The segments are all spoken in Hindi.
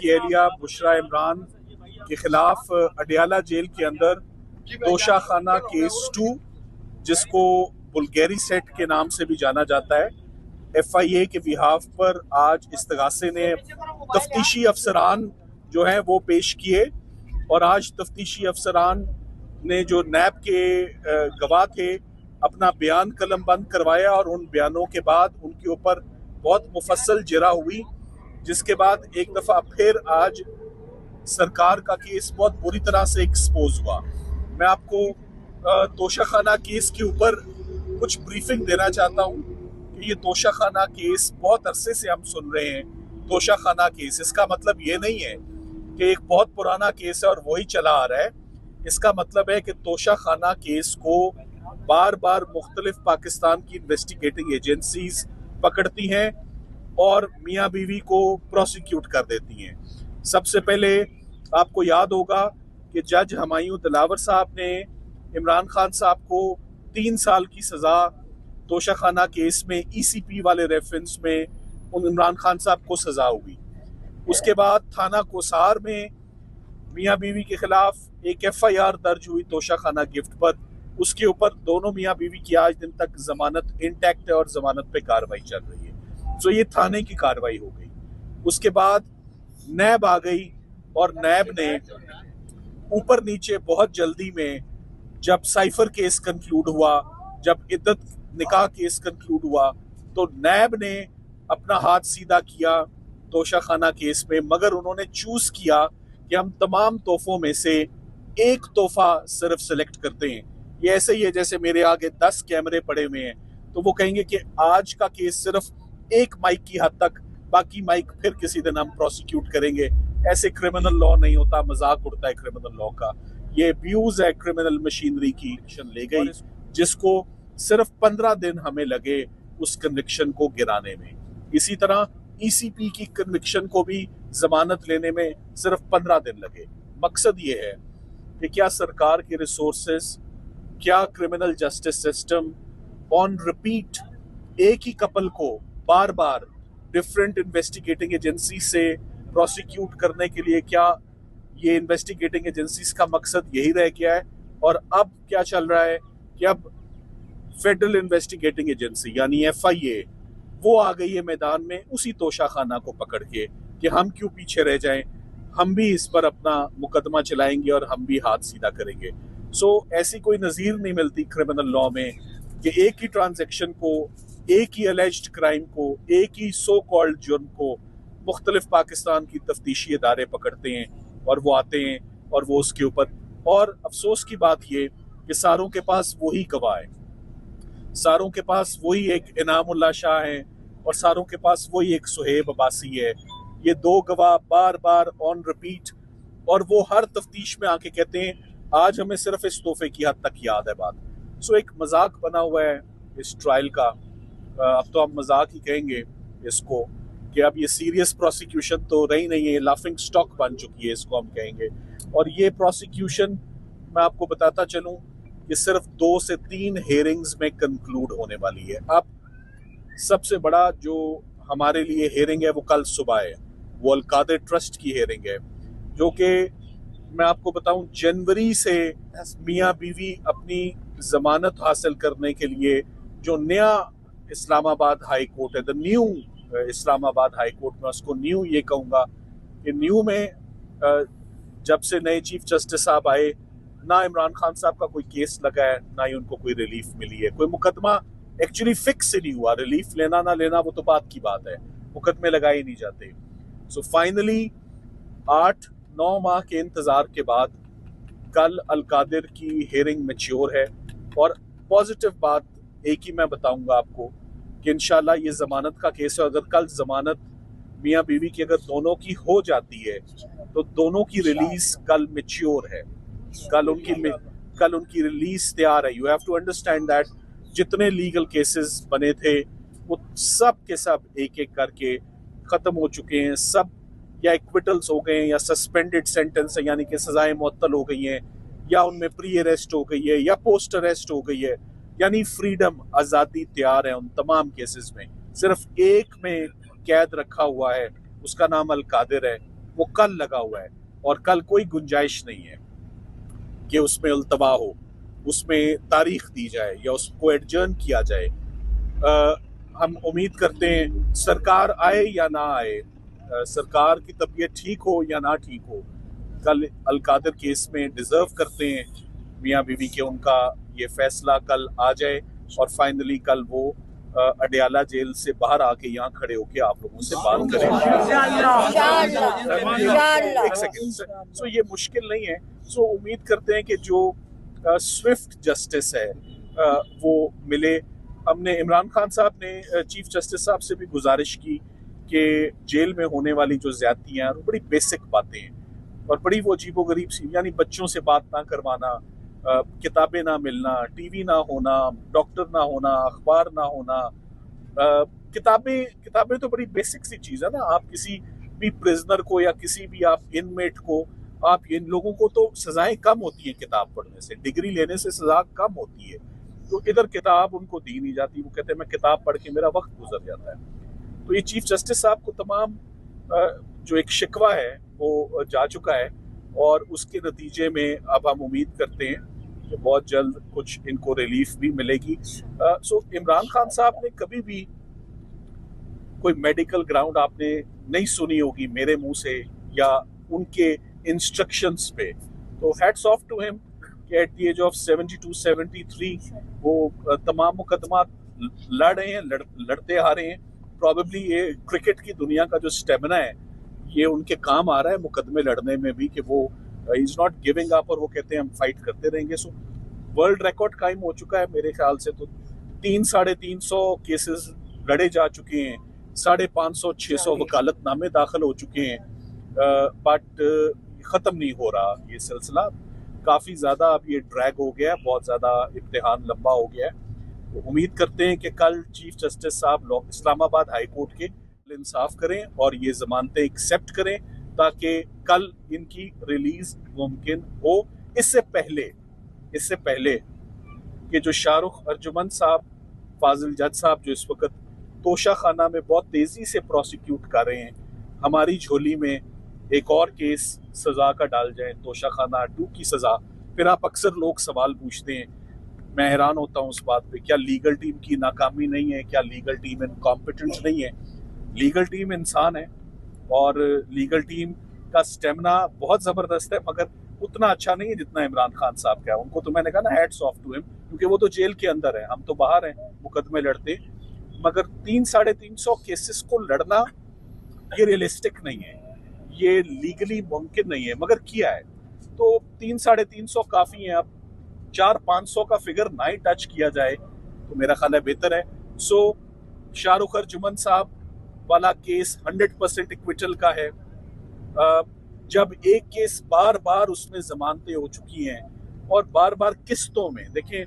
की एहलिया बुशरा इमरान के खिलाफ अडियाला जेल के अंदर तोशाखाना केस 2, जिसको बुल्गेरी सेट के नाम से भी जाना जाता है, FIA के बिहाफ पर आज इस्तगासे ने तफ्तीशी अफसरान जो हैं वो पेश किए। और आज तफ्तीशी अफसरान ने जो नैब के गवाह थे अपना बयान कलम बंद करवाया और उन बयानों के बाद उनके ऊपर बहुत मुफस्सल जिरा हुई, जिसके बाद एक दफ़ा फिर आज सरकार का केस बहुत बुरी तरह से एक्सपोज हुआ। मैं आपको तोशाखाना केस के ऊपर कुछ ब्रीफिंग देना चाहता हूँ कि ये तोशाखाना केस बहुत अरसे से हम सुन रहे हैं। तोशाखाना केस, इसका मतलब ये नहीं है कि एक बहुत पुराना केस है और वही चला आ रहा है। इसका मतलब है कि तोशाखाना केस को बार बार मुख्तलिफ पाकिस्तान की इन्वेस्टिगेटिंग एजेंसीज पकड़ती हैं और मियाँ बीवी को प्रोसिक्यूट कर देती हैं। सबसे पहले आपको याद होगा कि जज हमायूं दिलावर साहब ने इमरान खान साहब को 3 साल की सज़ा तोशाखाना केस में ECP वाले रेफरेंस में उन इमरान खान साहब को सज़ा हुई। उसके बाद थाना कोसार में मियाँ बीवी के खिलाफ एक FIR दर्ज हुई तोशाखाना गिफ्ट पर। उसके ऊपर दोनों मियाँ बीवी की आज दिन तक जमानत इंटैक्ट है और जमानत पे कार्रवाई चल रही है। तो ये थाने की कार्रवाई हो गई। उसके बाद नैब आ गई और नैब ने ऊपर नीचे बहुत जल्दी में, जब साइफर केस कंक्लूड हुआ, जब इद्दत निकाह केस कंक्लूड हुआ, तो नैब ने अपना हाथ सीधा किया तोशाखाना केस में, मगर उन्होंने चूज किया कि हम तमाम तोहफों में से एक तोहफा सिर्फ सिलेक्ट करते हैं। ये ऐसे ही है जैसे मेरे आगे 10 कैमरे पड़े हुए हैं, तो वो कहेंगे कि आज का केस सिर्फ एक माइक की हद तक, बाकी माइक फिर किसी दिन हम प्रोसिक्यूट करेंगे। ऐसे क्रिमिनल लॉ नहीं होता, मजाक उड़ता है क्रिमिनल लॉ का। ये अब्यूज है क्रिमिनल मशीनरी की। ले गई जिसको सिर्फ 15 दिन हमें लगे उस कन्विक्शन को गिराने में। इसी तरह ECP की कन्विक्शन को भी जमानत लेने में सिर्फ 15 दिन लगे। मकसद ये है कि क्या सरकार के रिसोर्सेस, क्या criminal justice system on repeat एक ही कपल को बार बार डिफरेंट इन्वेस्टिगेटिंग एजेंसी से प्रोसिक्यूट करने के लिए, क्या ये इन्वेस्टिगेटिंग एजेंसीज का मकसद यही रह गया है? और अब क्या चल रहा है कि अब फेडरल इन्वेस्टिगेटिंग एजेंसी यानी FIA वो आ गई है मैदान में उसी तोशाखाना को पकड़ के कि हम क्यों पीछे रह जाएं, हम भी इस पर अपना मुकदमा चलाएंगे और हम भी हाथ सीधा करेंगे। ऐसी कोई नज़ीर नहीं मिलती क्रिमिनल लॉ में कि एक ही ट्रांजैक्शन को, एक ही अलेज्ड क्राइम को, एक ही सो कॉल्ड जुर्म को मुख्तलिफ पाकिस्तान की तफ्तीशी इदारे पकड़ते हैं और वो आते हैं और वो उसके ऊपर। और अफसोस की बात ये कि सारों के पास वही गवाह है, सारों के पास वही एक इनामुल्लाह शाह है और सारों के पास वही एक सुहेब अब्बासी है। ये 2 गवाह बार बार ऑन रिपीट, और वो हर तफ्तीश में आके कहते हैं आज हमें सिर्फ इस तोहफे की हद तक याद है बात। एक मजाक बना हुआ है इस ट्रायल का। अब तो हम मजाक ही कहेंगे इसको कि अब ये सीरियस प्रोसिक्यूशन तो रही नहीं है, लाफिंग स्टॉक बन चुकी है, इसको हम कहेंगे। और ये प्रोसिक्यूशन मैं आपको बताता चलूं कि सिर्फ 2 से 3 हेयरिंग्स में कंक्लूड होने वाली है। अब सबसे बड़ा जो हमारे लिए हेयरिंग है वो कल सुबह है, वो अल-कादिर ट्रस्ट की हेयरिंग है, जो कि मैं आपको बताऊं जनवरी से मियाँ बीवी अपनी जमानत हासिल करने के लिए जो नया इस्लामाबाद हाई कोर्ट है, the new Islamabad high court, में उसको न्यू ये कहूँगा कि न्यू में जब से नए चीफ जस्टिस साहब आए, ना इमरान खान साहब का कोई केस लगा है, ना ही उनको कोई रिलीफ मिली है। कोई मुकदमा एक्चुअली फिक्स ही नहीं हुआ। रिलीफ लेना ना लेना वो तो बात की बात है, मुकदमे लगाए ही नहीं जाते। फाइनली 8-9 माह के इंतजार के बाद कल अल-कादिर की हेयरिंग मैच्योर है। और पॉजिटिव बात एक ही मैं बताऊंगा आपको कि इंशाल्लाह ये जमानत का केस है। अगर कल जमानत मियाँ बीवी की अगर दोनों की हो जाती है तो दोनों की रिलीज कल मैच्योर है, कल उनकी रिलीज तैयार है। You have to understand that जितने लीगल केसेस बने थे वो सब के सब एक एक करके खत्म हो चुके हैं। सब या एक्विटल्स हो गए हैं या सस्पेंडेड सेंटेंस है, यानी कि सजाएं मुअत्तल हो गई हैं, या उनमें प्री अरेस्ट हो गई है या पोस्ट अरेस्ट हो गई है, यानी फ्रीडम, आज़ादी तैयार है उन तमाम केसेस में। सिर्फ एक में कैद रखा हुआ है, उसका नाम अल-कादिर है। वो कल लगा हुआ है और कल कोई गुंजाइश नहीं है कि उसमें उल्तवा हो, उसमें तारीख दी जाए या उसको एडजर्न किया जाए। हम उम्मीद करते हैं सरकार आए या ना आए, सरकार की तबीयत ठीक हो या ना ठीक हो, कल अलकादर केस में डिजर्व करते हैं मियाँ बीवी के उनका ये फैसला कल आ जाए और फाइनली कल वो अडयाला जेल से बाहर आके यहाँ खड़े होके आप लोगों से बात करें। एक सेकंड, सो ये मुश्किल नहीं है। सो उम्मीद करते हैं कि जो स्विफ्ट जस्टिस है वो मिले। हमने इमरान खान साहब ने चीफ जस्टिस साहब से भी गुजारिश की कि जेल में होने वाली जो ज्यादतियां हैं बड़ी बेसिक बातें हैं और बड़ी वो अजीबोगरीब सी, यानी बच्चों से बात ना करवाना, किताबें ना मिलना, टीवी ना होना, डॉक्टर ना होना, अखबार ना होना। किताबें तो बड़ी बेसिक सी चीज़ है ना। आप किसी भी प्रिजनर को या किसी भी आप इनमेट को, आप इन लोगों को तो सजाएं कम होती हैं किताब पढ़ने से, डिग्री लेने से सजा कम होती है। तो इधर किताब उनको दी नहीं जाती, वो कहते हैं मैं किताब पढ़ के मेरा वक्त गुजर जाता है। तो ये चीफ जस्टिस साहब को तमाम जो एक शिकवा है वो जा चुका है और उसके नतीजे में अब हम उम्मीद करते हैं कि बहुत जल्द कुछ इनको रिलीफ भी मिलेगी। सो इमरान खान साहब ने कभी भी कोई मेडिकल ग्राउंड आपने नहीं सुनी होगी मेरे मुंह से या उनके इंस्ट्रक्शंस पे। तो हैट्स ऑफ टू हिम कि एट द एज ऑफ 72-73 वो तमाम मुकदमा लड़ रहे हैं, लड़ते आ रहे हैं। प्रॉबेबली ये क्रिकेट की दुनिया का जो स्टेमिना है ये उनके काम आ रहा है मुकदमे लड़ने में भी, कि वो इज नॉट गिविंग अप और वो कहते हैं हम फाइट करते रहेंगे। सो वर्ल्ड रिकॉर्ड कायम हो चुका है मेरे ख्याल से। तो 300-350 केसेस लड़े जा चुके हैं, 550-600 वकालतनामे दाखिल हो चुके हैं, बट ख़त्म नहीं हो रहा ये सिलसिला। काफ़ी ज़्यादा अब ये ड्रैग हो गया है, बहुत ज़्यादा इम्तिहान लंबा हो गया है। तो उम्मीद करते हैं कि कल चीफ जस्टिस साहब इस्लामाबाद हाई कोर्ट के इंसाफ करें और ये जमानतें एक्सेप्ट करें ताकि कल इनकी रिलीज मुमकिन हो। इससे पहले कि जो शाहरुख अर्जुमन साहब, फाजिल जज साहब जो इस वक्त तोशा खाना में बहुत तेज़ी से प्रोसिक्यूट कर रहे हैं, हमारी झोली में एक और केस सज़ा का डाल जाए, तोशा खाना 2 की सज़ा। फिर आप अक्सर लोग सवाल पूछते हैं, मैं हैरान होता हूँ उस बात पे, क्या लीगल टीम की नाकामी नहीं है, क्या लीगल टीम इनकॉम्पिटेंट नहीं है? लीगल टीम इंसान है और लीगल टीम का स्टेमिना बहुत ज़बरदस्त है, मगर उतना अच्छा नहीं है जितना इमरान खान साहब का है। उनको तो मैंने कहा ना हैट्स ऑफ टू हिम, क्योंकि वो तो जेल के अंदर है, हम तो बाहर हैं मुकदमे लड़ते। मगर 300-350 केसेस को लड़ना ये रियलिस्टिक नहीं है, ये लीगली मुमकिन नहीं है, मगर किया है। तो 300-350 काफ़ी है। अब 400-500 का फिगर ना ही टच किया जाए तो मेरा ख्याल है बेहतर है। सो शाहरुख अर्जुमन साहब वाला केस 100% इक्विटल का है। जब एक केस बार बार उसमें जमानतें हो चुकी हैं और बार बार किस्तों में, देखें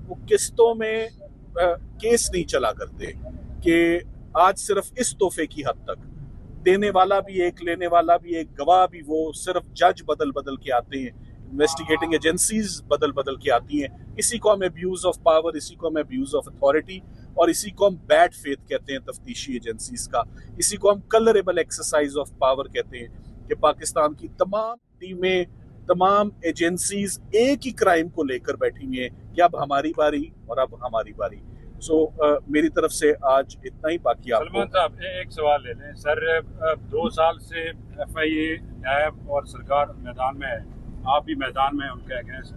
वो किस्तों में केस नहीं चला करते कि आज सिर्फ इस तोहफे की हद तक, देने वाला भी एक, लेने वाला भी एक, गवाह भी वो, सिर्फ जज बदल बदल के आते हैं, इन्वेस्टिगेटिंग एजेंसीज बदल बदल के आती हैं। इसी को हम अब्यूज ऑफ पावर, इसी को हम अब्यूज ऑफ अथॉरिटी और इसी को हम बैड फेथ कहते हैं तफ्तीशी एजेंसीज का, इसी को हम कलरेबल एक्सरसाइज ऑफ पावर कहते हैं कि पाकिस्तान की तमाम टीमें, तमाम एजेंसीज एक ही क्राइम को लेकर बैठी हुई हैं कि अब हमारी बारी और अब हमारी बारी। सो मेरी तरफ से आज इतना ही। बाकी आप सलमान साहब एक सवाल ले लें सर, 2 साल से FIA न्यायब और सरकार मैदान में है, आप भी मैदान में उनके अगेंस्ट।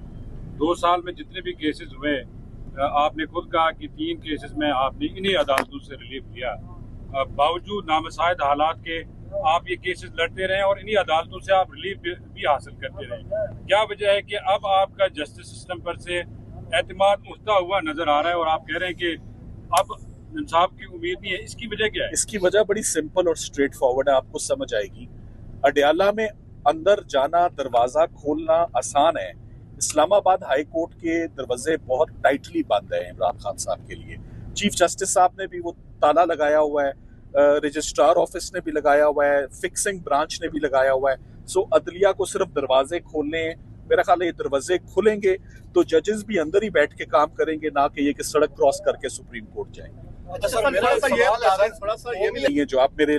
2 साल में जितने भी केसेस हुए, आपने खुद कहा कि 3 केसेस में आपने इन्हीं अदालतों से रिलीफ लिया, बावजूद नामसाइद हालात के आप ये केसेस लड़ते रहे और इन्हीं अदालतों से आप रिलीफ भी हासिल करते रहे। क्या वजह है कि अब आपका जस्टिस सिस्टम पर से एतमाद उठता हुआ नजर आ रहा है और आप कह रहे हैं कि अब इंसाफ की उम्मीद नहीं है? इसकी वजह क्या है? इसकी वजह बड़ी सिंपल और स्ट्रेट फॉरवर्ड है, आपको समझ आएगी। अडयाला में अंदर जाना, दरवाजा खोलना आसान है, इस्लामाबाद हाई कोर्ट के दरवाजे बहुत टाइटली बंद है इमरान खान साहब के लिए। चीफ जस्टिस साहब ने भी वो ताला लगाया हुआ है, रजिस्ट्रार ऑफिस ने भी लगाया हुआ है, फिक्सिंग ब्रांच ने भी लगाया हुआ है। सो अदलिया को सिर्फ दरवाजे खोलने हैं। मेरा ख्याल है ये दरवाजे खुलेंगे तो जजेस भी अंदर ही बैठ के काम करेंगे, ना कि ये कि सड़क क्रॉस करके सुप्रीम कोर्ट जाएंगे। अच्छा सर, मेरा सवाल है, थोड़ा सा ये भी जो आप मेरे